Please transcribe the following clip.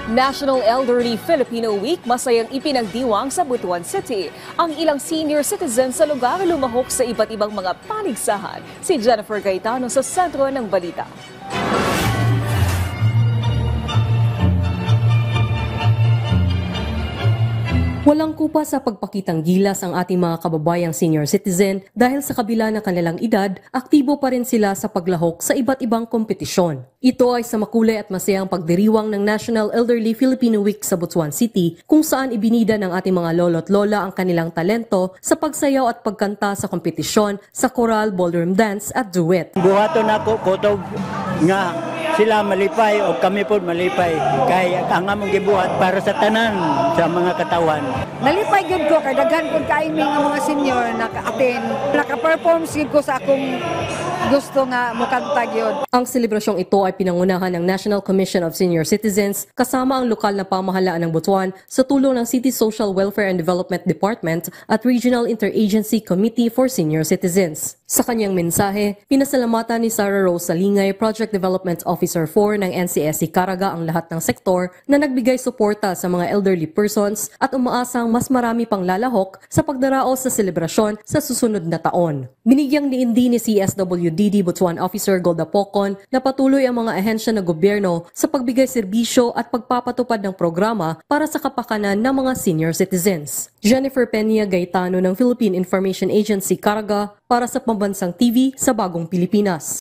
National Elderly Filipino Week masayang ipinagdiwang sa Butuan City. Ang ilang senior citizens sa lugar lumahok sa iba't ibang mga paligsahan. Si Jennifer Gaetano sa sentro ng balita. Walang kupa sa pagpakitang gilas ang ating mga kababayang senior citizen dahil sa kabila ng kanilang edad, aktibo pa rin sila sa paglahok sa iba't ibang kompetisyon. Ito ay sa makulay at masayang pagdiriwang ng National Elderly Filipino Week sa Butuan City kung saan ibinida ng ating mga lolo't lola ang kanilang talento sa pagsayaw at pagkanta sa kompetisyon sa choral, ballroom dance at duet. Buhaton ako kutog nga sila malipay o kami po malipay kay ang among gibuhat para sa tanan sa mga katawan. Nalipay gyud ko kay daghan kun kaimi nga mga senior naka-attend. Naka-perform gyud ko sa akong gusto nga mokanta gyud. Ang selebrasyong ito ay pinangunahan ng National Commission of Senior Citizens kasama ang lokal na pamahalaan ng Butuan sa tulong ng City Social Welfare and Development Department at Regional Interagency Committee for Senior Citizens. Sa kanyang mensahe, pinasalamatan ni Sarah Rose Salingay, Project Development Officer 4 ng NCSC Caraga ang lahat ng sektor na nagbigay suporta sa mga elderly persons at umaasang mas marami pang lalahok sa pagdaraos sa selebrasyon sa susunod na taon. Binigyang diin din ni CSWDD Butuan Officer Golda Pocon na patuloy ang mga ahensya ng gobyerno sa pagbigay serbisyo at pagpapatupad ng programa para sa kapakanan ng mga senior citizens. Jennifer Peña Gaetano ng Philippine Information Agency Caraga para sa Pambansang TV sa Bagong Pilipinas.